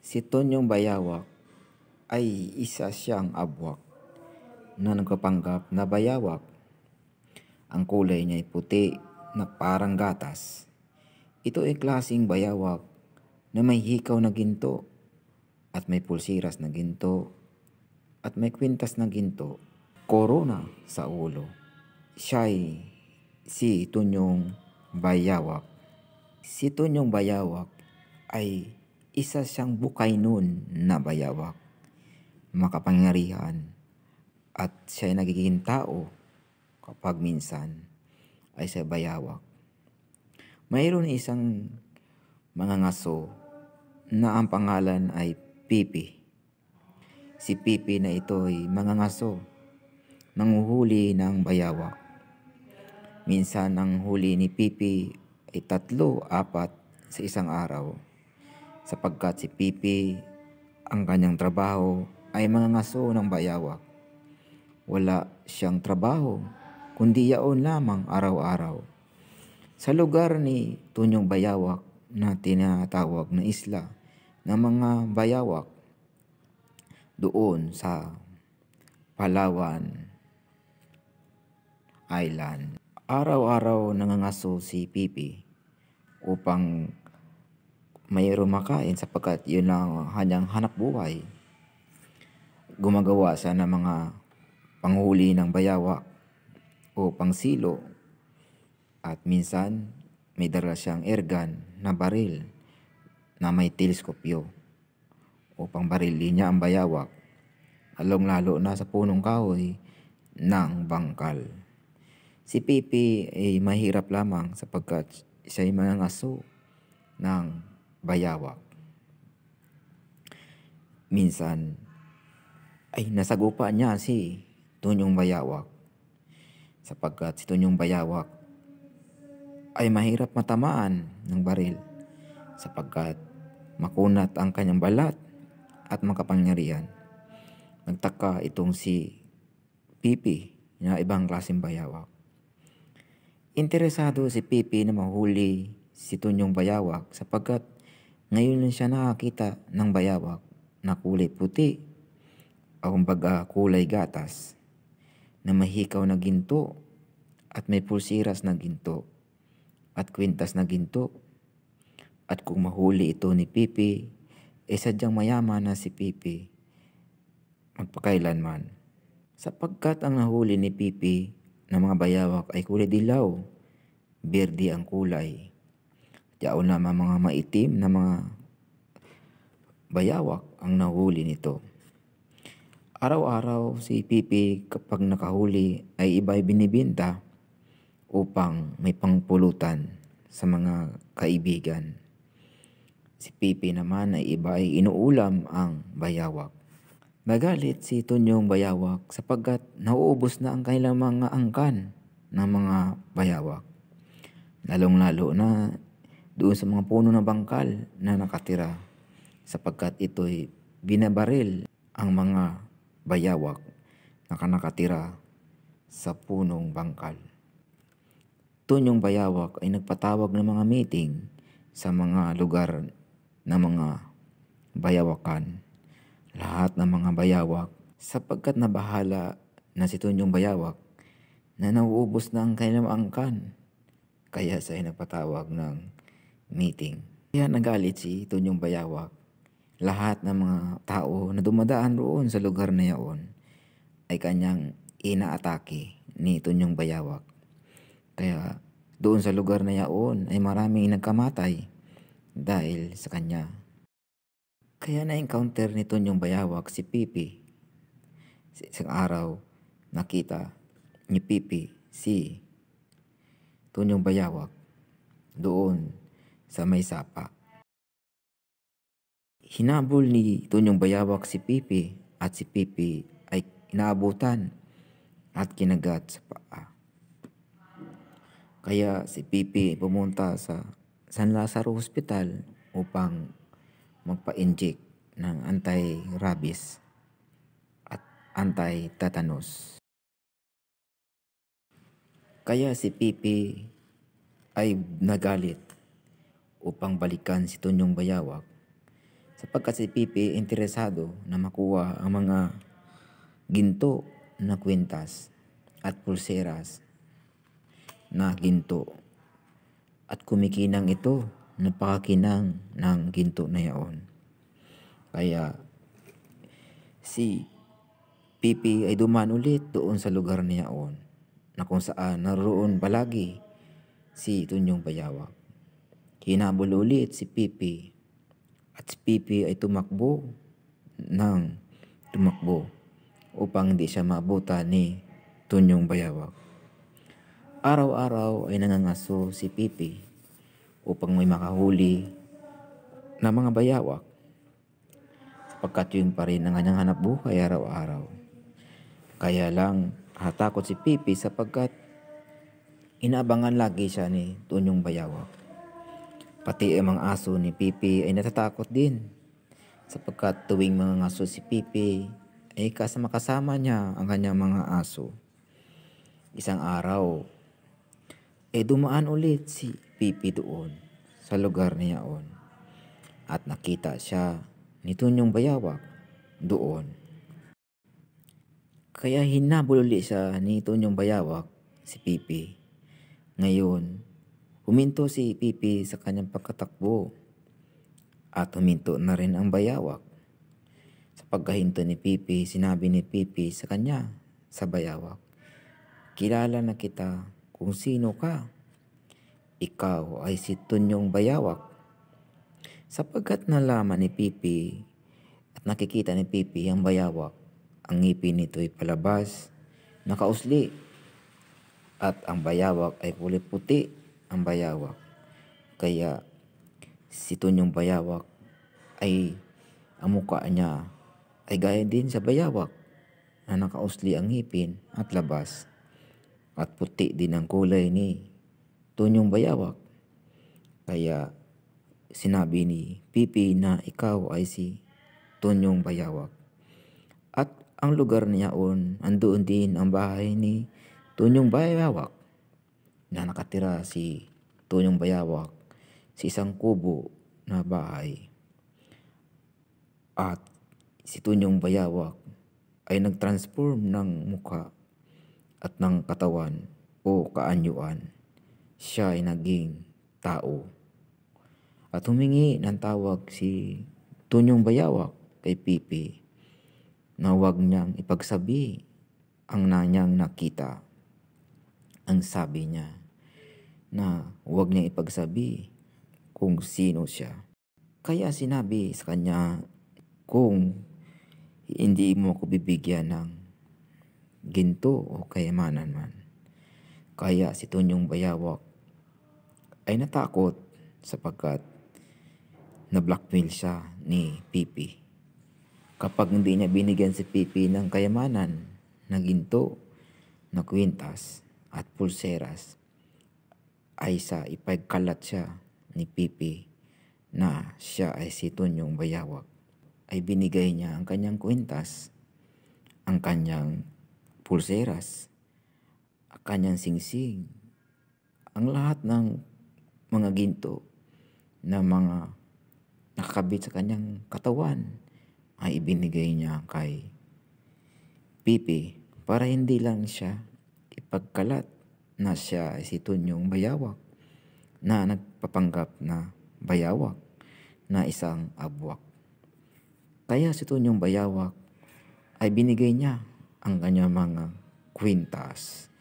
Si Tonyong Bayawak ay isa siyang abwak na nagpapanggap na bayawak. Ang kulay niya ay puti na parang gatas. Ito ay klaseng bayawak na may hikaw na ginto at may pulsiras na ginto at may kwintas na ginto. Korona sa ulo. Siya ay si Tonyong Bayawak. Si Tonyong Bayawak ay isa siyang bukaynon na bayawak. Makapangyarihan at siya ay nagiging tao kapag minsan ay siya bayawak. Mayroon isang mangangaso na ang pangalan ay Pipi. Si Pipi na ito ay mangangaso, nanguhuli ng bayawak. Minsan ang huli ni Pipi ay 3-4 sa isang araw, sapagkat si Pipi ang kanyang trabaho ay mangangaso ng bayawak. Wala siyang trabaho kundi yaon lamang araw-araw. Sa lugar ni Tonyong Bayawak na tinatawag na isla ng mga bayawak doon sa Palawan Island, araw-araw nangangaso si Pipi upang mayroong makain, sapagkat yun lang ang kanyang hanap buhay. Gumagawa siya ng mga panghuli ng bayawak o pangsilo, at minsan may dala siyang airgun na baril na may teleskopyo upang barilin niya ang bayawak, lalong-lalo na sa punong kahoy ng bangkal. Si Pipi ay mahirap lamang sapagkat siya ay mangangaso ng bayawak. Minsan ay nasagupa niya si Tonyong Bayawak, sapagkat si Tonyong Bayawak ay mahirap matamaan ng baril sapagkat makunat ang kanyang balat at makapangyarihan. Nagtaka itong si Pipi na ibang klaseng bayawak. Interesado si Pipi na mahuli si Tonyong Bayawak sapagkat ngayon lang siya nakakita ng bayawak na kulay puti o kumbaga kulay gatas, na mahikaw na ginto at may pulsiras na ginto at kwintas na ginto. At kung mahuli ito ni Pipi, sadyang mayaman na si Pipi magpakailanman, sapagkat ang nahuli ni Pipi ng mga bayawak ay kulay dilaw, berde ang kulay. Yaon naman mga maitim na mga bayawak ang nahuli nito. Araw-araw si Pipi kapag nakahuli ay iba ay binibenta upang may pangpulutan sa mga kaibigan. Si Pipi naman ay iba ay inuulam ang bayawak. Nagalit si Tonyong Bayawak sapagkat nauubos na ang kanilang mga angkan ng mga bayawak, lalong-lalo na doon sa mga puno ng bangkal na nakatira, sapagkat ito'y binabaril ang mga bayawak na nakatira sa punong bangkal. Tonyong Bayawak ay nagpatawag ng mga meeting sa mga lugar na mga bayawakan, lahat ng mga bayawak, sapagkat nabahala na si Tonyong Bayawak na nauubos na ang kanilang angkan. Kaya siya ay nagpatawag ng meeting. Kaya nagalit si Tonyong Bayawak. Lahat ng mga tao na dumadaan roon sa lugar na yaon ay kanyang inaatake ni Tonyong Bayawak. Kaya doon sa lugar na yaon ay maraming nagkamatay dahil sa kanya. Kaya na-encounter ni Tonyong Bayawak si Pipi. Isang araw nakita ni Pipi si Tonyong Bayawak doon sa may sapa. Hinabol ni Tonyong Bayawak si Pipi at si Pipi ay inaabutan at kinagat sa paa. Kaya si Pipi pumunta sa San Lazaro Hospital upang magpa-inject ng anti-rabies at anti-tetanus. Kaya si Pipi ay nagalit upang balikan si Tonyong Bayawak, sapagkat si Pipi interesado na makuha ang mga ginto na kwintas at pulseras na ginto. At kumikinang ito, napakakinang ng ginto na yaon. Kaya si Pipi ay dumaan ulit doon sa lugar na yaon, na kung saan naroon palagi si Tunyong Bayawak. Hinabol ulit si Pipi, at si Pipi ay tumakbo upang hindi siya maabutan ni Tunyong Bayawak. Araw-araw ay nangangaso si Pipi upang may makahuli na mga bayawak, sapagkat yun pa rin ang kanyang hanap buhay araw-araw. Kaya lang hatakot si Pipi sapagkat inaabangan lagi siya ni Tunyong Bayawak. Pati ang mga aso ni Pipi ay natatakot din, sapagkat tuwing mga aso si Pipi ay kasama niya ang kanyang mga aso. Isang araw ay dumaan ulit si Pipi doon sa lugar niya on, at nakita siya ni Tunyong Bayawak doon. Kaya hinabol ulit siya ni Tunyong Bayawak si Pipi. Ngayon, huminto si Pipi sa kanyang pagkatakbo, at huminto na rin ang bayawak. Sa pagkahinto ni Pipi, sinabi ni Pipi sa kanya, sa bayawak, "Kilala na kita kung sino ka. Ikaw ay si Tunyong Bayawak." Sapagkat nalaman ni Pipi at nakikita ni Pipi ang bayawak, ang ngipin nito'y palabas, nakausli, at ang bayawak ay kulay puti ang bayawak. Kaya si Tunyong Bayawak ay ang mukha niya ay gaya din sa bayawak, na nakausli ang ngipin at labas, at puti din ang kulay ni Tunyong Bayawak. Kaya sinabi ni Pipi na ikaw ay si Tunyong Bayawak. At ang lugar niyaon, andoon din ang bahay ni Tunyong Bayawak, na nakatira si Tunyong Bayawak sa isang kubo na bahay. At si Tunyong Bayawak ay nag-transform ng mukha at ng katawan o kaanyuan. Siya ay naging tao. At humingi ng tawag si Tunyong Bayawak kay Pipi na huwag niyang ipagsabi ang nanyang nakita. Ang sabi niya na huwag niyang ipagsabi kung sino siya. Kaya sinabi sa kanya, kung hindi mo ako bibigyan ng ginto o kayamanan man. Kaya si Tunyong Bayawak ay natakot sapagkat na-blackmail siya ni Pipi. Kapag hindi niya binigyan si Pipi ng kayamanan na ginto, na kwintas at pulseras, ay ipagkalat siya ni Pipi na siya ay si Tunyong Bayawak. Ay binigay niya ang kanyang kwintas, ang kanyang pulseras, ang kanyang singsing, ang lahat ng mga ginto na mga nakakabit sa kanyang katawan ay ibinigay niya kay Pipi para hindi lang siya ipagkalat na siya ay si Tunyong Bayawak, na nagpapanggap na bayawak na isang abwak. Kaya si Tunyong Bayawak ay binigay niya ang kanyang mga kwintas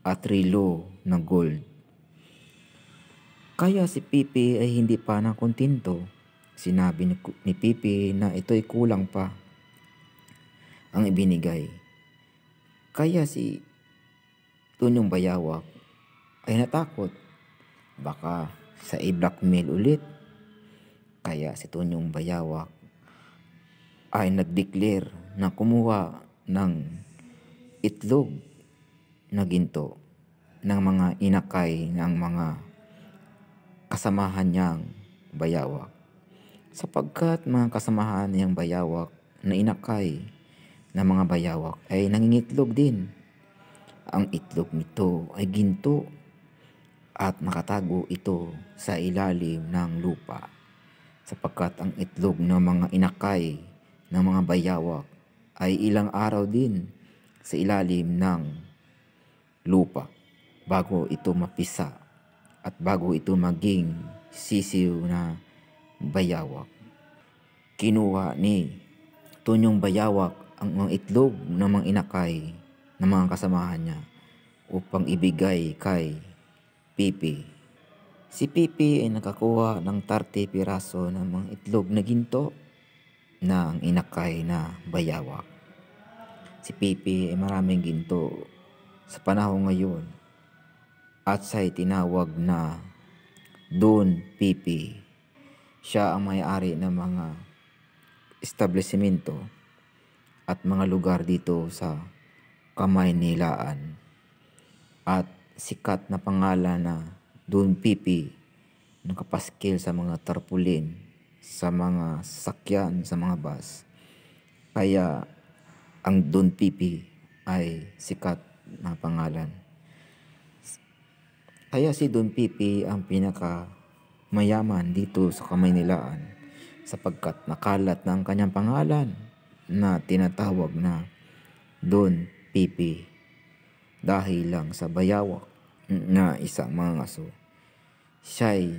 at relo ng gold. Kaya si Pipi ay hindi pa nakontento. Sinabi ni Pipi na ito'y kulang pa ang ibinigay. Kaya si Tunyong Bayawak ay natakot, baka sa i-blackmail ulit. Kaya si Tunyong Bayawak ay nag-declare na kumuha ng itlog na ginto ng mga inakay ng mga kasamahan niyang bayawak. Sapagkat mga kasamahan niyang bayawak na inakay ng mga bayawak ay nangingitlog din. Ang itlog nito ay ginto at nakatago ito sa ilalim ng lupa. sapagkat ang itlog ng mga inakay ng mga bayawak ay ilang araw din sa ilalim ng lupa bago ito mapisa at bago ito maging sisiw na bayawak. Kinuha ni Tunyong Bayawak ang mga itlog ng mga inakay ng mga kasamahan niya upang ibigay kay Pipi. Si Pipi ay nakakuha ng 30 piraso ng mga itlog na ginto ng inakay na bayawak. Si Pipi ay maraming ginto sa panahon ngayon at siya'y tinawag na Don Pipi. Siya ang may-ari ng mga establishmento at mga lugar dito sa Kamaynilaan. At sikat na pangalan na Don Pipi nakapaskil sa mga tarpaulin, sa mga sasakyan, sa mga bus. Kaya ang Don Pipi ay sikat na pangalan. Kaya si Don Pipi ang pinaka mayaman dito sa Kamaynilaan sapagkat nakalat na ang kanyang pangalan na tinatawag na Don Pipi dahil lang sa bayawak na isang mangaso. Siya'y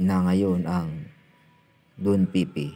na ngayon ang Don Pipi.